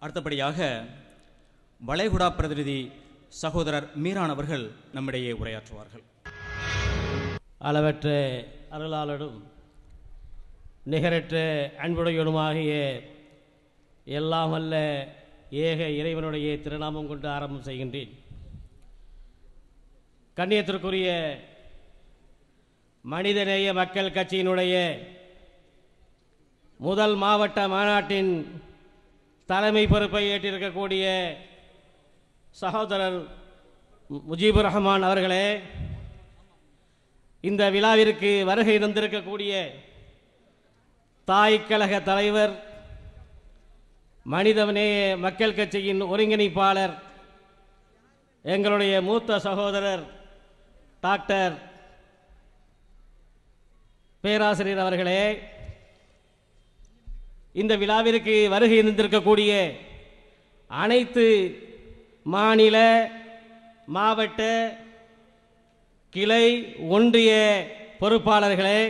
அடுத்தபடியாக வளைகுடா பிரதிநிதி சகோதரர் மீரான் அவர்கள் நம்மிடையே உரையாற்றுவார்கள். அளவற்ற அருளாளரும் நிகரற்ற அன்புடையனுமாகிய எல்லாம் அல்ல ஏக இறைவனுடைய திருநாமம் கொண்டு ஆரம்பம் செய்கின்றேன். கண்ணியத்திற்குரிய மனிதநேய மக்கள் கட்சியினுடைய முதல் மாவட்ட மாநாட்டின் தலைமை பொறுப்பை ஏற்றிருக்கக்கூடிய சகோதரர் முஜீபுர் ரஹ்மான் அவர்களே, இந்த விழாவிற்கு வருகை தந்திருக்கக்கூடிய தாய் கழக தலைவர், மனிதநேய மக்கள் கட்சியின் ஒருங்கிணைப்பாளர், எங்களுடைய மூத்த சகோதரர் டாக்டர் பேராசிரியர் அவர்களே, இந்த விழாவிற்கு வருகை தந்திருக்கக்கூடிய அனைத்து மாநில மாவட்ட கிளை ஒன்றிய பொறுப்பாளர்களே,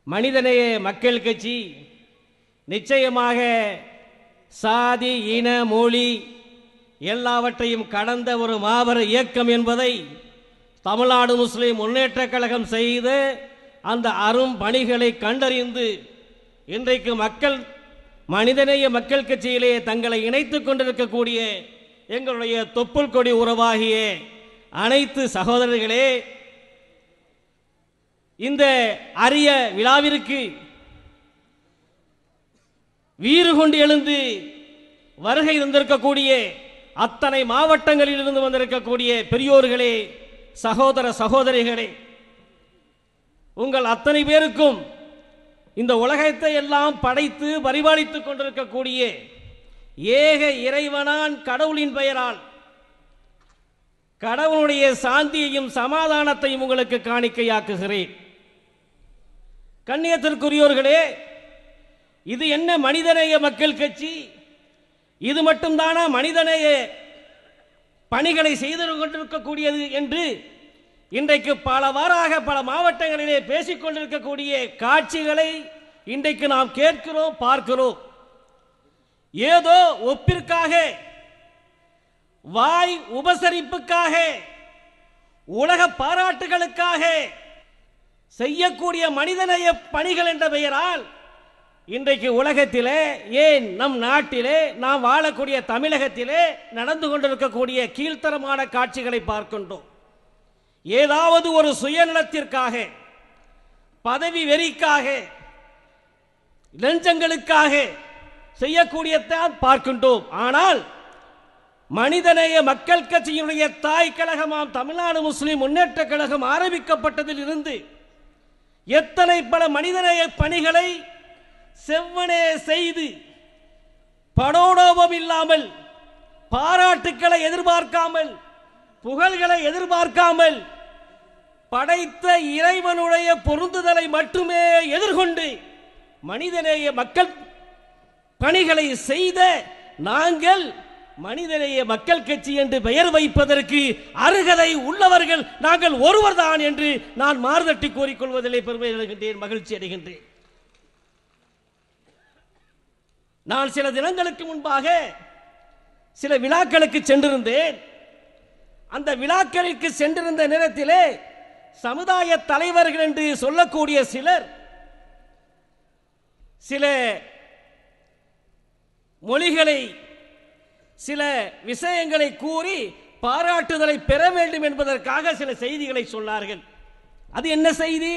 மனிதநேய மக்கள் கட்சி நிச்சயமாக சாதி இன மொழி எல்லாவற்றையும் கடந்த ஒரு மாபெரும் இயக்கம் என்பதை தமிழ்நாடு முஸ்லிம் முன்னேற்ற கழகம் செய்து அந்த அரும் பணிகளை கண்டறிந்து இன்றைக்கு மக்கள் மனிதநேய மக்கள் கட்சியிலே தங்களை இணைத்துக் கொண்டிருக்கக்கூடிய எங்களுடைய தொப்புள் கொடி உறவாகிய அனைத்து சகோதரர்களே, இந்த அரிய விழாவிற்கு வீறு கொண்டு எழுந்து வருகை தந்திருக்கக்கூடிய அத்தனை மாவட்டங்களிலிருந்து வந்திருக்கக்கூடிய பெரியோர்களே, சகோதர சகோதரிகளே, உங்கள் அத்தனை பேருக்கும் இந்த உலகத்தை எல்லாம் படைத்து பரிபாலித்துக் கொண்டிருக்கக்கூடிய ஏக இறைவனான் கடவுளின் பெயரால் கடவுளுடைய சாந்தியையும் சமாதானத்தையும் உங்களுக்கு காணிக்கையாக்குகிறேன். கண்ணியத்திற்குரியோர்களே, இது என்ன மனிதநேய மக்கள் கட்சி? இது மட்டும்தானா மனிதநேய பணிகளை செய்து கொண்டிருக்கக்கூடியது என்று இன்றைக்கு பலவாறாக பல மாவட்டங்களிலே பேசிக் கொண்டிருக்கக்கூடிய காட்சிகளை இன்றைக்கு நாம் கேட்கிறோம், பார்க்கிறோம். ஏதோ ஒப்பிற்காக, வாய் உபசரிப்புக்காக, உலக பாராட்டுகளுக்காக செய்யக்கூடிய மனிதநேய பணிகள் என்ற பெயரால் இன்றைக்கு உலகத்திலே, ஏன் நம் நாட்டிலே, நாம் வாழக்கூடிய தமிழகத்திலே நடந்து கொண்டிருக்கக்கூடிய கீழ்த்தரமான காட்சிகளை பார்க்கின்றோம். ஏதாவது ஒரு சுயநலத்திற்காக, பதவி வெறிக்காக, லஞ்சங்களுக்காக செய்யக்கூடியதான் பார்க்கின்றோம். ஆனால் மனிதநேய மக்கள் கட்சியினுடைய தாய் கழகமாம் தமிழ்நாடு முஸ்லிம் முன்னேற்ற கழகம் ஆரம்பிக்கப்பட்டதில் இருந்து எத்தனை பல மனிதநேய பணிகளை செவ்வனே செய்து படோடோபம் இல்லாமல், பாராட்டுக்களை எதிர்பார்க்காமல், புகழ்களை எதிர்பார்க்காமல், படைத்த இறைவனுடைய பொருந்துதலை மட்டுமே எதிர்கொண்டு மனிதநேய மக்கள் பணிகளை செய்த நாங்கள் மனிதநேய மக்கள் கட்சி என்று பெயர் வைப்பதற்கு அருகதை உள்ளவர்கள் நாங்கள் ஒருவர்தான் என்று நான் மாறுதட்டி கூறிக்கொள்வதிலே பெருமை அடைகின்றேன், மகிழ்ச்சி அடைகின்றேன். நான் சில தினங்களுக்கு முன்பாக சில விழாக்களுக்கு சென்றிருந்தேன். அந்த விழாக்களுக்கு சென்றிருந்த நேரத்திலே சமுதாய தலைவர்கள் என்று சொல்லக்கூடிய சிலர் சில மொழிகளை, சில விஷயங்களை கூறி பாராட்டுதலை பெற வேண்டும் என்பதற்காக சில செய்திகளை சொன்னார்கள். அது என்ன செய்தி?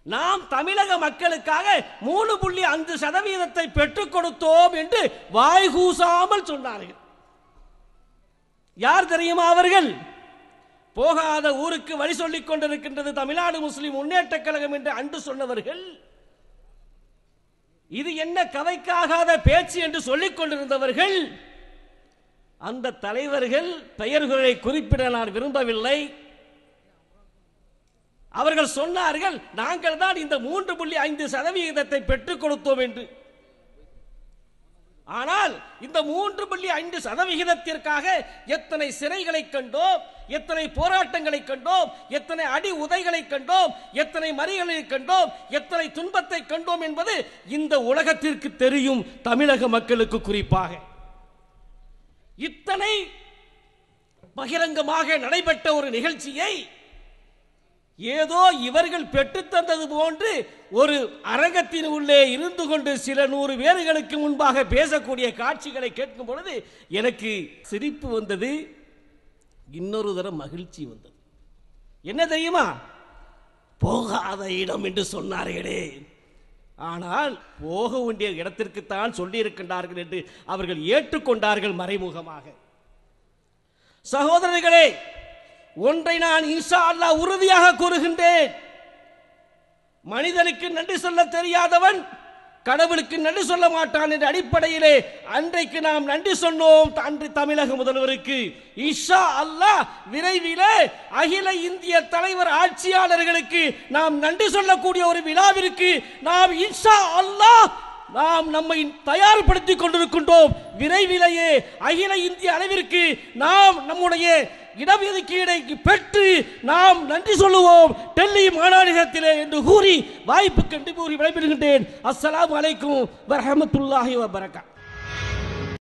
நாம் தமிழக மக்களுக்காக 3.5% பெற்றுக் கொடுத்தோம் என்று வாய்கூசாமல் சொன்னார்கள். யார் தெரியுமா அவர்கள்? போகாத ஊருக்கு வழி சொல்லிக் கொண்டிருக்கின்றது தமிழ்நாடு முஸ்லிம் முன்னேற்ற கழகம் என்று அன்று சொன்னவர்கள். இது என்ன கதைக்காகாத பேச்சு என்று சொல்லிக் கொண்டிருந்தவர்கள். அந்த தலைவர்கள் பெயர்களை குறிப்பிட நான் விரும்பவில்லை. அவர்கள் சொன்னார்கள், நாங்கள் தான் இந்த 3.5% பெற்றுக் கொடுத்தோம் என்று. ஆனால் இந்த 3.5% எத்தனை சிறைகளை கண்டோம், எத்தனை போராட்டங்களை கண்டோம், எத்தனை அடி உதைகளை கண்டோம், எத்தனை மறியலை கண்டோம், எத்தனை துன்பத்தை கண்டோம் என்பது இந்த உலகத்திற்கு தெரியும். தமிழக மக்களுக்கு குறிப்பாக இத்தனை பகிரங்கமாக நடைபெற்ற ஒரு நிகழ்ச்சியை ஏதோ இவர்கள் பெற்றுத்தந்தது போன்று ஒரு அரங்கத்தின் உள்ளே இருந்து கொண்டு சில 100 பேர்களுக்கு முன்பாக பேசக்கூடிய காட்சிகளை கேட்கும் பொழுது எனக்கு சிரிப்பு வந்தது, இன்னொரு தரம் மகிழ்ச்சி வந்தது. என்ன தெரியுமா? போகாத இடம் என்று சொன்னார்களே, ஆனால் போக வேண்டிய இடத்திற்குத்தான் சொல்லி இருக்கின்றார்கள் என்று அவர்கள் ஏற்றுக்கொண்டார்கள் மறைமுகமாக. சகோதரர்களே, ஒன்றை நான் இன்ஷா அல்லாஹ் உறுதியாக கூறுகின்றேன். மனிதனுக்கு நன்றி சொல்ல தெரியாதவன் கடவுளுக்கு நன்றி சொல்ல மாட்டான் என்ற அடிப்படையிலே அன்றைக்கு நாம் நன்றி சொன்னோம் அன்று தமிழக முதல்வருக்கு. இன்ஷா அல்லாஹ் விரைவிலே அகில இந்திய தலைவர் ஆட்சியாளர்களுக்கு நாம் நன்றி சொல்லக்கூடிய ஒரு விழாவிற்கு நாம் இன்ஷா அல்லாஹ் நாம் நம்மை தயார்படுத்திக் கொண்டிருக்கின்றோம். விரைவிலேயே அகில இந்திய அளவிற்கு நாம் நம்முடைய இடஒதுக்கீடை பெற்று நாம் நன்றி சொல்லுவோம் டெல்லி மாநாடகத்திலே என்று கூறி வாய்ப்புக்கு நன்றி கூறி விடைபெறுகின்றேன். அஸ்ஸலாமு அலைக்கும் வரஹ்மத்துல்லாஹி வபரகாத்துஹு.